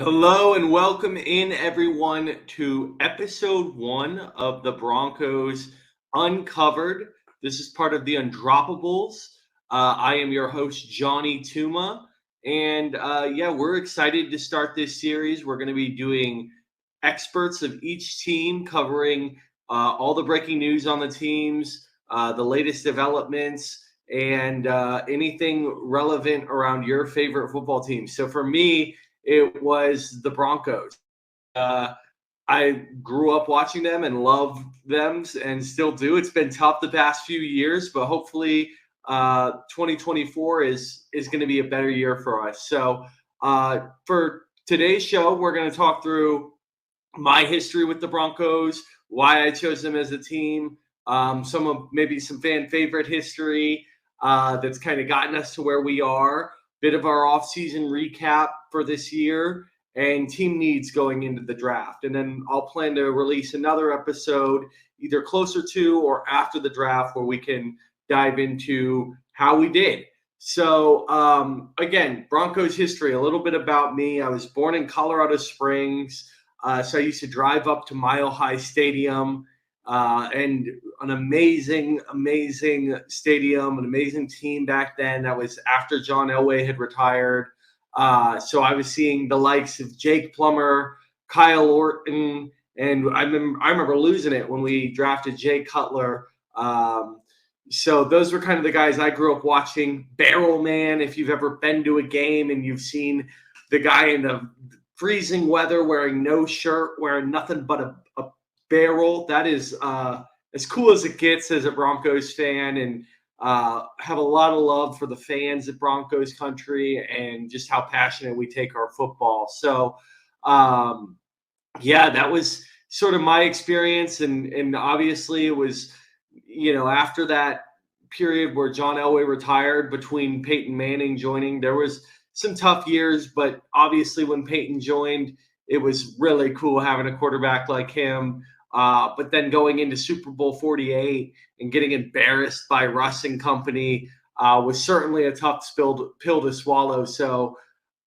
Hello and welcome in everyone to episode 1 of the Broncos Uncovered. This is part of the Undroppables. I am your host, Johnny Tooma. And we're excited to start this series. We're going to be doing experts of each team, covering all the breaking news on the teams, the latest developments, and anything relevant around your favorite football team. So for me, it was the Broncos. Uh, I grew up watching them and love them and still do. It's been tough the past few years, but hopefully 2024 is going to be a better year for us. So for today's show, we're going to talk through my history with the Broncos, why I chose them as a team, maybe some fan favorite history that's kind of gotten us to where we are, bit of our offseason recap for this year, and team needs going into the draft. And then I'll plan to release another episode either closer to or after the draft where we can dive into how we did. So again, Broncos history, a little bit about me. I was born in Colorado Springs. So I used to drive up to Mile High Stadium, and an amazing stadium, an amazing team back then. That was after John Elway had retired. So I was seeing the likes of Jake Plummer, Kyle Orton, and I remember losing it when we drafted Jay Cutler. So those were kind of the guys I grew up watching. Barrel Man, if you've ever been to a game and you've seen the guy in the freezing weather wearing no shirt, wearing nothing but a barrel, that is as cool as it gets as a Broncos fan, and have a lot of love for the fans at Broncos country and just how passionate we take our football. So that was sort of my experience, and obviously it was, after that period where John Elway retired, between Peyton Manning joining, there was some tough years, but obviously when Peyton joined, it was really cool having a quarterback like him. But then going into Super Bowl 48 and getting embarrassed by Russ and company was certainly a tough pill to swallow. So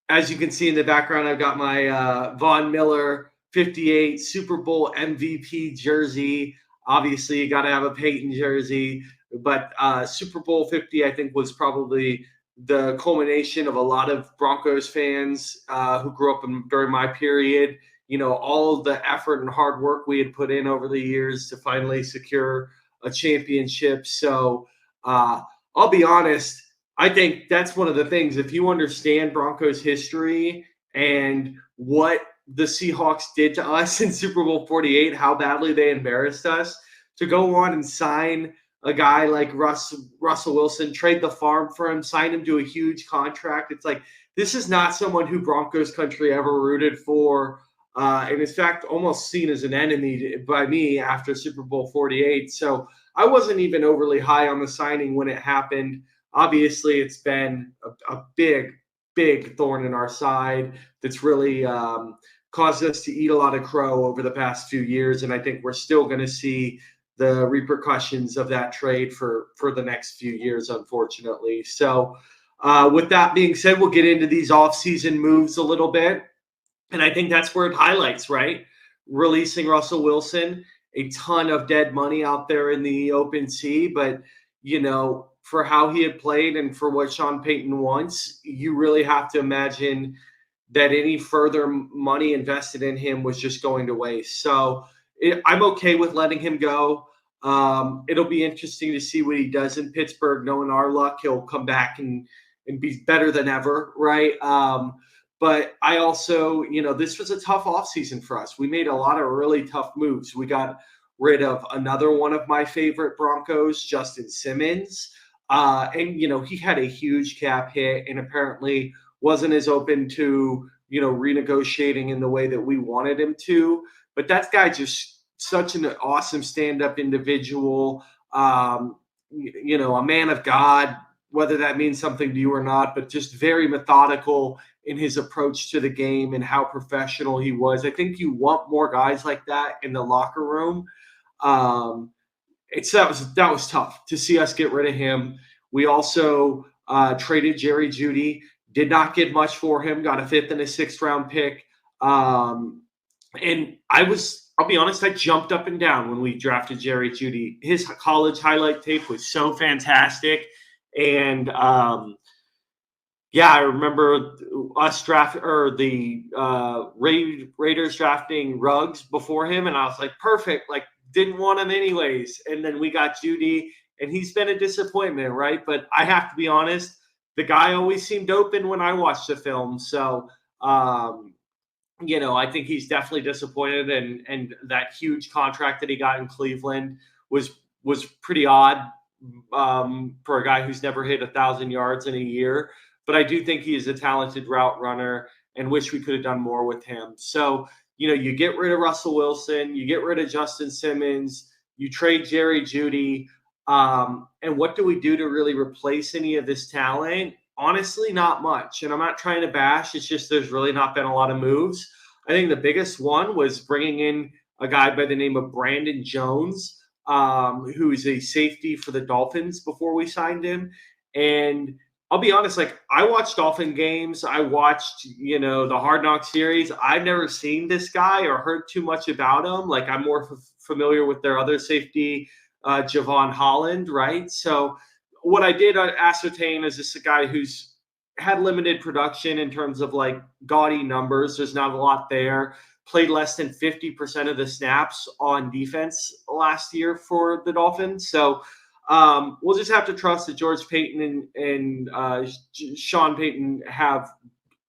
as you can see in the background, I've got my Von Miller 58 Super Bowl MVP jersey. Obviously, you got to have a Peyton jersey, but Super Bowl 50, I think, was probably the culmination of a lot of Broncos fans who grew up during my period. All of the effort and hard work we had put in over the years to finally secure a championship. So I'll be honest, I think that's one of the things. If you understand Broncos history and what the Seahawks did to us in Super Bowl 48, how badly they embarrassed us, to go on and sign a guy like Russell Wilson, trade the farm for him, sign him to a huge contract. It's like, this is not someone who Broncos country ever rooted for. And in fact, almost seen as an enemy by me after Super Bowl 48. So I wasn't even overly high on the signing when it happened. Obviously, it's been a big thorn in our side that's really caused us to eat a lot of crow over the past few years. And I think we're still going to see the repercussions of that trade for the next few years, unfortunately. So with that being said, we'll get into these offseason moves a little bit. And I think that's where it highlights, right? Releasing Russell Wilson, a ton of dead money out there in the open sea. But, for how he had played and for what Sean Payton wants, you really have to imagine that any further money invested in him was just going to waste. So I'm okay with letting him go. It'll be interesting to see what he does in Pittsburgh. Knowing our luck, he'll come back and be better than ever, right? But I also, this was a tough offseason for us. We made a lot of really tough moves. We got rid of another one of my favorite Broncos, Justin Simmons. And he had a huge cap hit and apparently wasn't as open to, renegotiating in the way that we wanted him to. But that guy just such an awesome stand-up individual, a man of God, whether that means something to you or not, but just very methodical in his approach to the game and how professional he was. I think you want more guys like that in the locker room. That was tough to see us get rid of him. We also traded Jerry Jeudy, did not get much for him, got a 5th and a 6th round pick And I'll be honest, I jumped up and down when we drafted Jerry Jeudy. His college highlight tape was so fantastic. And yeah, I remember us the Raiders drafting Ruggs before him, and I was like, perfect. Like, didn't want him anyways. And then we got Jeudy, and he's been a disappointment, right? But I have to be honest, the guy always seemed open when I watched the film. So, I think he's definitely disappointed, and that huge contract that he got in Cleveland was pretty odd for a guy who's never hit 1,000 yards in a year. But I do think he is a talented route runner, and wish we could have done more with him. So you get rid of Russell Wilson, you get rid of Justin Simmons, you trade Jerry Jeudy, and what do we do to really replace any of this talent? Honestly, not much. And I'm not trying to bash. It's just there's really not been a lot of moves. I think the biggest one was bringing in a guy by the name of Brandon Jones, who is a safety for the Dolphins before we signed him. And I'll be honest, like, I watched Dolphin games. I watched, the Hard Knock series. I've never seen this guy or heard too much about him. Like, I'm more familiar with their other safety, Javon Holland, right? So what I did ascertain is this a guy who's had limited production in terms of like gaudy numbers. There's not a lot there. Played less than 50% of the snaps on defense last year for the Dolphins. So we'll just have to trust that George Payton and Sean Payton have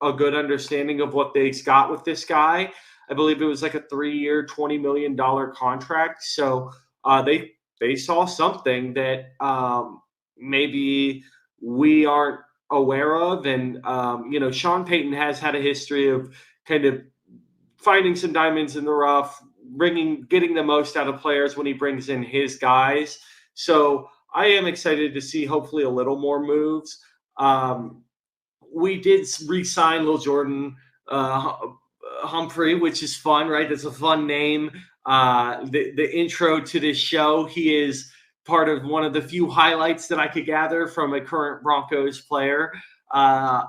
a good understanding of what they got with this guy. I believe it was like a 3-year, $20 million contract. So they saw something that maybe we aren't aware of. And, Sean Payton has had a history of kind of finding some diamonds in the rough, getting the most out of players when he brings in his guys. So I am excited to see hopefully a little more moves. We did re-sign Lil Jordan Humphrey, which is fun, right? That's a fun name. The intro to this show, he is part of one of the few highlights that I could gather from a current Broncos player. I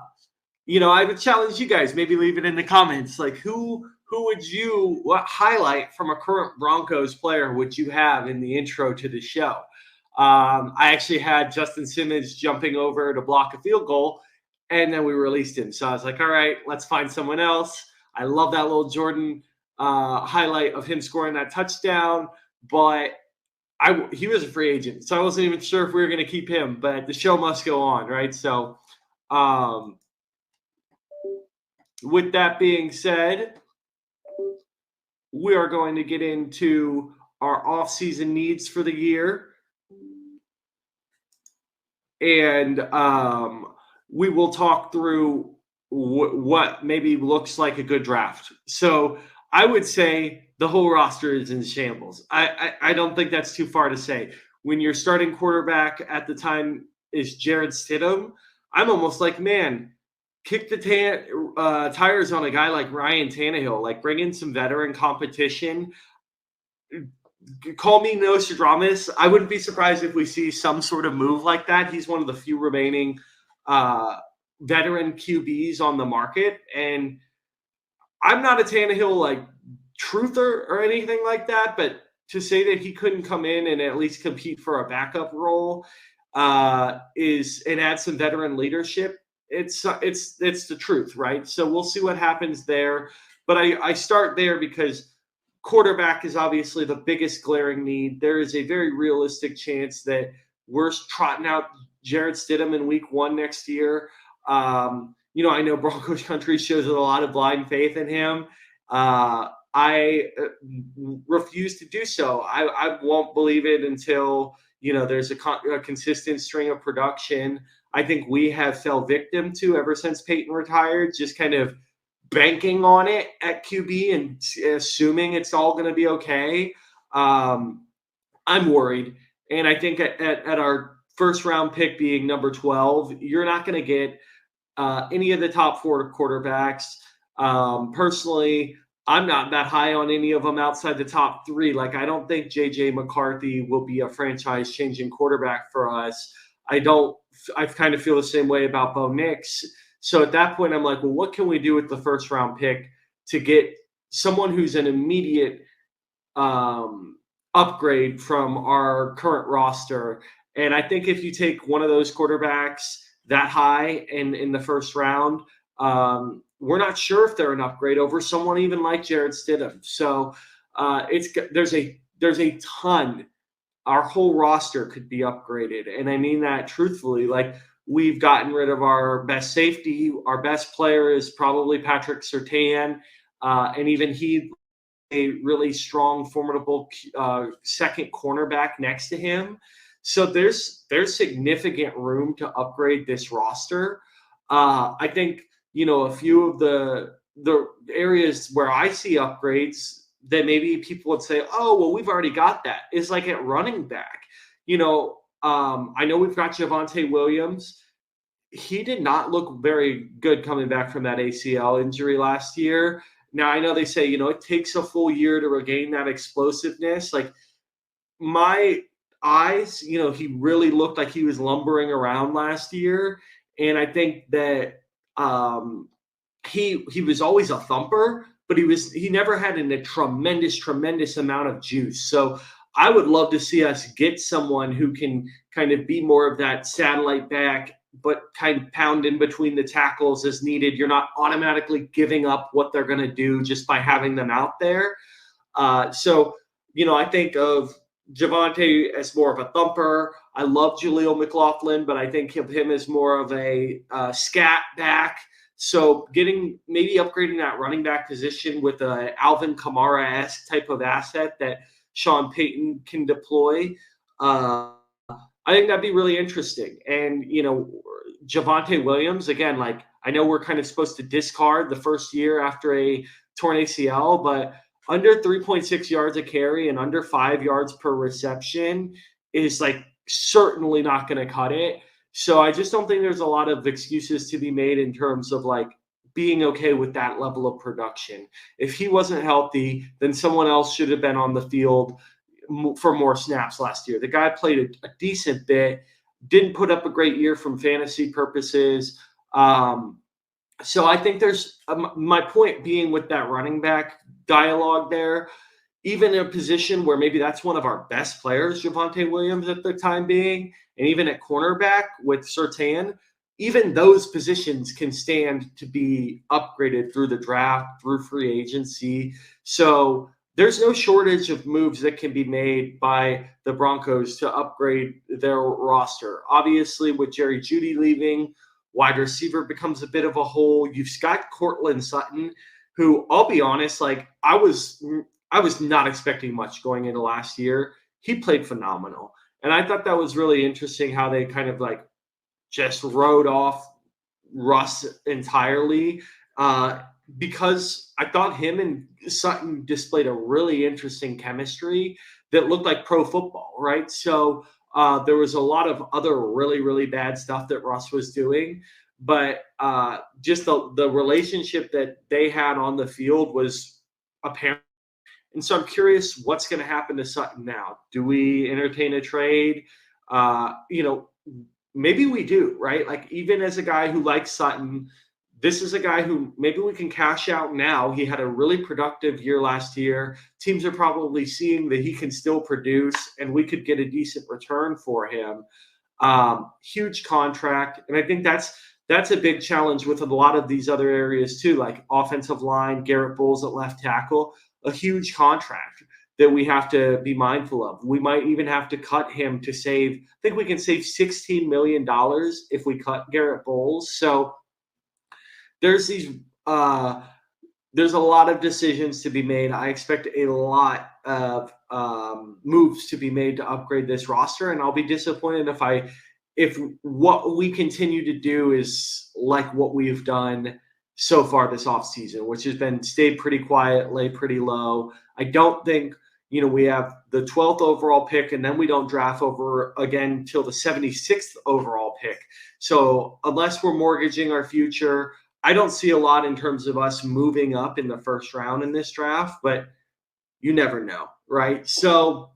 would challenge you guys, maybe leave it in the comments. Like, what highlight from a current Broncos player would you have in the intro to the show? I actually had Justin Simmons jumping over to block a field goal, and then we released him. So I was like, all right, let's find someone else. I love that little Jordan highlight of him scoring that touchdown, but he was a free agent, so I wasn't even sure if we were going to keep him, but the show must go on, right? So with that being said, we are going to get into our off-season needs for the year. And we will talk through what maybe looks like a good draft. So I would say the whole roster is in shambles. I don't think that's too far to say. When your starting quarterback at the time is Jarrett Stidham, I'm almost like, man, kick the tires on a guy like Ryan Tannehill. Like, bring in some veteran competition. Call me Nostradamus. I wouldn't be surprised if we see some sort of move like that. He's one of the few remaining veteran QBs on the market. And I'm not a Tannehill truther or anything like that, but to say that he couldn't come in and at least compete for a backup role and add some veteran leadership, it's the truth, right? So we'll see what happens there. But I start there because quarterback is obviously the biggest glaring need. There is a very realistic chance that we're trotting out Jarrett Stidham in week 1 next year. I know Broncos country shows a lot of blind faith in him. I refuse to do so. I won't believe it until, there's a consistent string of production. I think we have fell victim to ever since Peyton retired, just kind of banking on it at QB and assuming it's all going to be okay. I'm worried. And I think at our first round pick being number 12, you're not going to get any of the top 4 quarterbacks. Personally, I'm not that high on any of them outside the top 3. Like, I don't think J.J. McCarthy will be a franchise-changing quarterback for us. I kind of feel the same way about Bo Nix. So at that point, I'm like, well, what can we do with the first-round pick to get someone who's an immediate upgrade from our current roster. And I think if you take one of those quarterbacks that high in the first round, we're not sure if they're an upgrade over someone even like Jared Stidham. So there's a ton. Our whole roster could be upgraded, and I mean that truthfully. Like, we've gotten rid of our best safety. Our best player is probably Patrick Surtain, and even he, a really strong, formidable second cornerback next to him. So there's significant room to upgrade this roster. I think a few of the areas where I see upgrades that maybe people would say, oh, well, we've already got that, is like at running back. I know we've got Javonte Williams. He did not look very good coming back from that ACL injury last year. Now, I know they say, it takes a full year to regain that explosiveness. Like, my eyes, he really looked like he was lumbering around last year. And I think that he was always a thumper, but he never had a tremendous amount of juice. So I would love to see us get someone who can kind of be more of that satellite back, but kind of pound in between the tackles as needed. You're not automatically giving up what they're going to do just by having them out there. I think of Javonte as more of a thumper. I love Jaleel McLaughlin, but I think of him as more of a scat back. So maybe upgrading that running back position with a Alvin Kamara-esque type of asset that Sean Payton can deploy. I think that'd be really interesting. And, Javonte Williams, again, like, I know we're kind of supposed to discard the first year after a torn ACL, but under 3.6 yards a carry and under 5 yards per reception is like certainly not going to cut it. So I just don't think there's a lot of excuses to be made in terms of like being okay with that level of production. If he wasn't healthy, then someone else should have been on the field for more snaps last year. The guy played a decent bit, didn't put up a great year from fantasy purposes. So I think there's my point being with that running back dialogue there, even in a position where maybe that's one of our best players, Javonte Williams at the time being, and even at cornerback with Surtain, even those positions can stand to be upgraded through the draft, through free agency. So there's no shortage of moves that can be made by the Broncos to upgrade their roster. Obviously, with Jerry Jeudy leaving, wide receiver becomes a bit of a hole. You've got Courtland Sutton, who, I'll be honest, like, I was not expecting much going into last year. He played phenomenal. And I thought that was really interesting how they kind of like just wrote off Russ entirely, because I thought him and Sutton displayed a really interesting chemistry that looked like pro football, right? So there was a lot of other really, really bad stuff that Russ was doing, but just the relationship that they had on the field was apparent. And so I'm curious what's going to happen to Sutton now. Do we entertain a trade? Maybe we do, right? Like, even as a guy who likes Sutton, this is a guy who maybe we can cash out now. He had a really productive year last year. Teams are probably seeing that he can still produce, and we could get a decent return for him. Huge contract. And I think that's a big challenge with a lot of these other areas too, like offensive line, Garrett Bowles at left tackle, a huge contract that we have to be mindful of. We might even have to cut him to save. I think we can save $16 million if we cut Garrett Bowles. So there's a lot of decisions to be made. I expect a lot of moves to be made to upgrade this roster, and I'll be disappointed if what we continue to do is like what we've done so far this offseason, which has been stay pretty quiet, lay pretty low. I don't think we have the 12th overall pick, and then we don't draft over again till the 76th overall pick. So unless we're mortgaging our future, I don't see a lot in terms of us moving up in the first round in this draft, but you never know, right? So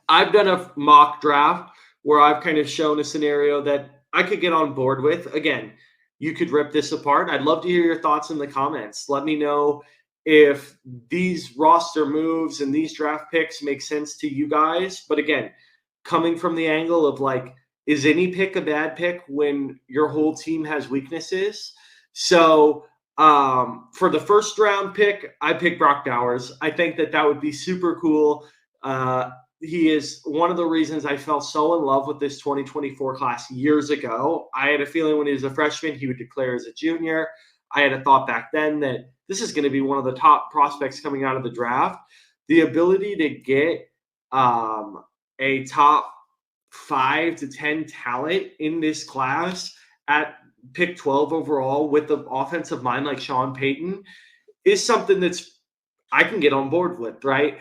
I've done a mock draft where I've kind of shown a scenario that I could get on board with. Again, you could rip this apart. I'd love to hear your thoughts in the comments. Let me know if these roster moves and these draft picks make sense to you guys. But again, coming from the angle of like, is any pick a bad pick when your whole team has weaknesses? So for the first round pick, I picked Brock Bowers. I think that would be super cool. He is one of the reasons I fell so in love with this 2024 class years ago. I had a feeling when he was a freshman, he would declare as a junior. I had a thought back then that this is going to be one of the top prospects coming out of the draft. The ability to get a top 5 to 10 talent in this class at pick 12 overall with the offensive mind like Sean Payton is something that's I can get on board with, right?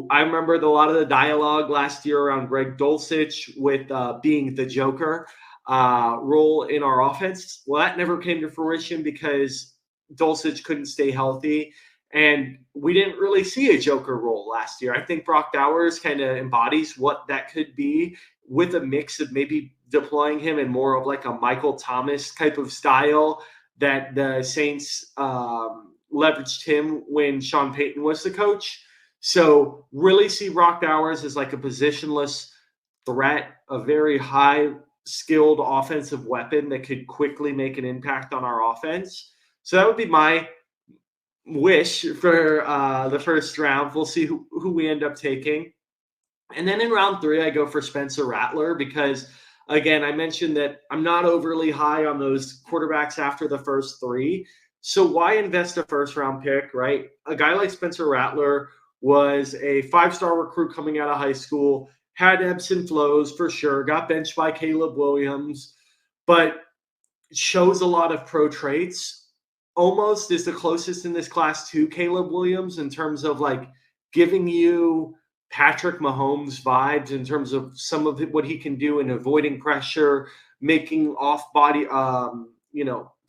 I remember a lot of the dialogue last year around Greg Dulcich with being the Joker role in our offense. Well, that never came to fruition because Dulcich couldn't stay healthy. And we didn't really see a Joker role last year. I think Brock Bowers kind of embodies what that could be with a mix of maybe deploying him in more of like a Michael Thomas type of style that the Saints leveraged him when Sean Payton was the coach. So really see Brock Bowers as like a positionless threat, a very high skilled offensive weapon that could quickly make an impact on our offense. So that would be my wish for the first round. We'll see who we end up taking. And then in round 3, I go for Spencer Rattler because, again, I mentioned that I'm not overly high on those quarterbacks after the first 3. So why invest a first-round pick, right? A guy like Spencer Rattler was a 5-star recruit coming out of high school, had ebbs and flows for sure, got benched by Caleb Williams, but shows a lot of pro traits. Almost is the closest in this class to Caleb Williams in terms of like giving you Patrick Mahomes vibes in terms of some of what he can do in avoiding pressure, making off body,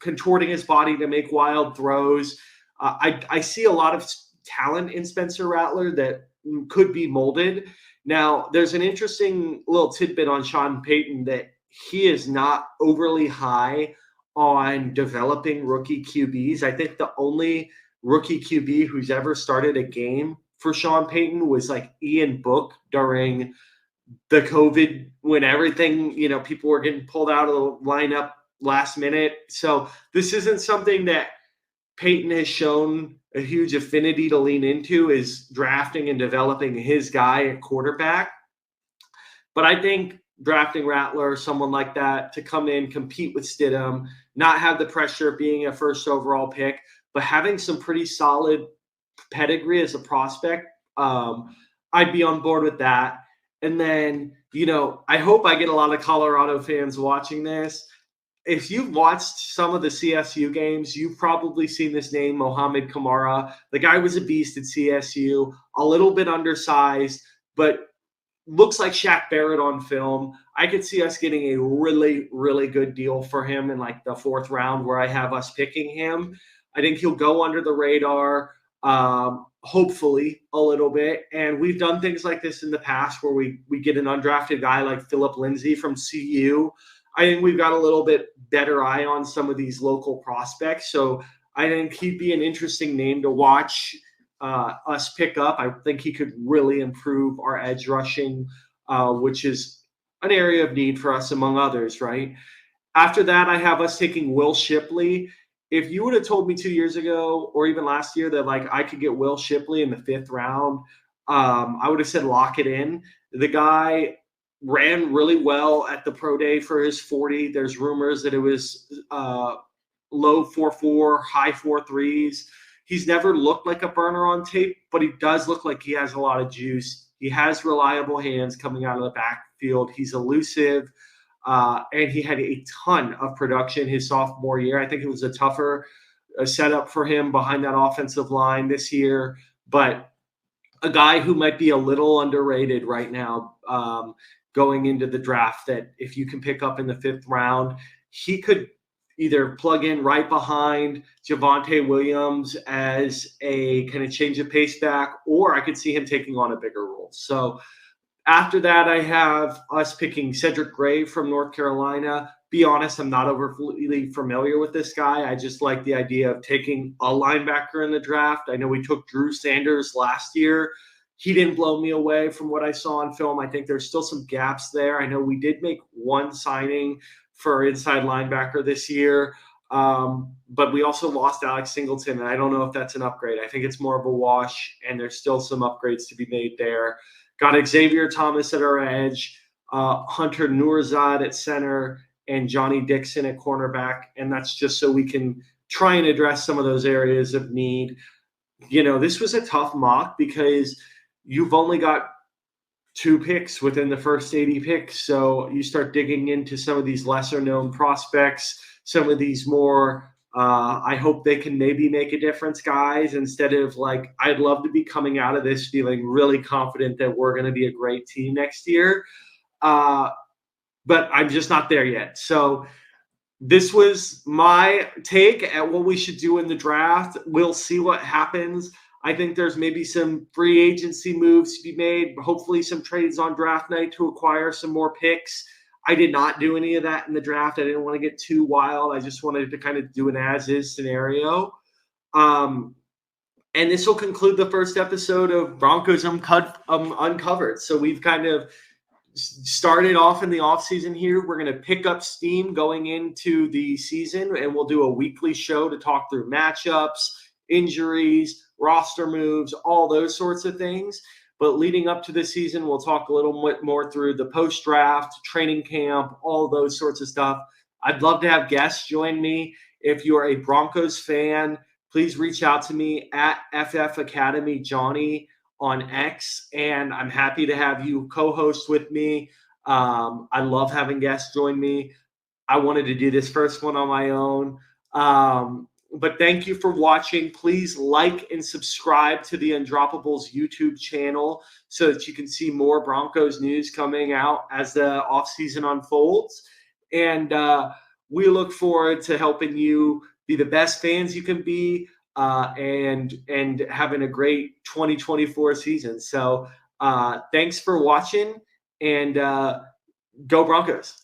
contorting his body to make wild throws. I see a lot of talent in Spencer Rattler that could be molded. Now, there's an interesting little tidbit on Sean Payton that he is not overly high on developing rookie QBs. I think the only rookie QB who's ever started a game for Sean Payton was like Ian Book during the COVID when everything, people were getting pulled out of the lineup last minute. So this isn't something that Payton has shown a huge affinity to lean into, is drafting and developing his guy at quarterback. But I think drafting Rattler, someone like that, to come in, compete with Stidham, not have the pressure of being a first overall pick, but having some pretty solid pedigree as a prospect, I'd be on board with that. And then, I hope I get a lot of Colorado fans watching this. If you've watched some of the CSU games, you've probably seen this name, Mohamed Kamara. The guy was a beast at CSU, a little bit undersized, but looks like Shaq Barrett on film. I could see us getting a really, really good deal for him in like the 4th round where I have us picking him. I think he'll go under the radar, hopefully a little bit. And we've done things like this in the past where we get an undrafted guy like Philip Lindsay from CU. I think we've got a little bit better eye on some of these local prospects. So I think he'd be an interesting name to watch us pick up. I think he could really improve our edge rushing, which is an area of need for us among others, right? After that, I have us taking Will Shipley. If you would have told me 2 years ago or even last year that like I could get Will Shipley in the 5th round, I would have said lock it in. The guy ran really well at the pro day for his 40. There's rumors that it was low 4.4, high 4.3s. He's never looked like a burner on tape, but he does look like he has a lot of juice. He has reliable hands coming out of the backfield. He's elusive, and he had a ton of production his sophomore year. I think it was a tougher setup for him behind that offensive line this year, but a guy who might be a little underrated right now going into the draft, that if you can pick up in the 5th round, he could either plug in right behind Javonte Williams as a kind of change of pace back, or I could see him taking on a bigger role. So after that, I have us picking Cedric Gray from North Carolina. be honest, I'm not overly familiar with this guy. I just like the idea of taking a linebacker in the draft. I know we took Drew Sanders last year. He didn't blow me away from what I saw on film. I think there's still some gaps there. I know we did make one signing for inside linebacker this year, but we also lost Alex Singleton, and I don't know if that's an upgrade. I think it's more of a wash, and there's still some upgrades to be made there. Got Xavier Thomas at our edge, Hunter Nourzad at center, and Johnny Dixon at cornerback, and that's just so we can try and address some of those areas of need. This was a tough mock because you've only got 2 picks within the first 80 picks. So you start digging into some of these lesser known prospects, some of these more, I hope they can maybe make a difference guys, instead of like, I'd love to be coming out of this feeling really confident that we're going to be a great team next year. But I'm just not there yet. So this was my take at what we should do in the draft. We'll see what happens. I think there's maybe some free agency moves to be made, hopefully some trades on draft night to acquire some more picks. I did not do any of that in the draft. I didn't want to get too wild. I just wanted to kind of do an as-is scenario. And this will conclude the first episode of Broncos Uncovered. So we've kind of started off in the offseason here. We're going to pick up steam going into the season, and we'll do a weekly show to talk through matchups, injuries, roster moves, all those sorts of things. But leading up to the season, we'll talk a little bit more through the post-draft, training camp, all those sorts of stuff. I'd love to have guests join me. If you're a Broncos fan, please reach out to me at FF Academy Johnny on X, and I'm happy to have you co-host with me. I love having guests join me. I wanted to do this first one on my own. But thank you for watching. Please like and subscribe to the Undroppables YouTube channel so that you can see more Broncos news coming out as the offseason unfolds. And we look forward to helping you be the best fans you can be and having a great 2024 season. So thanks for watching, and go Broncos.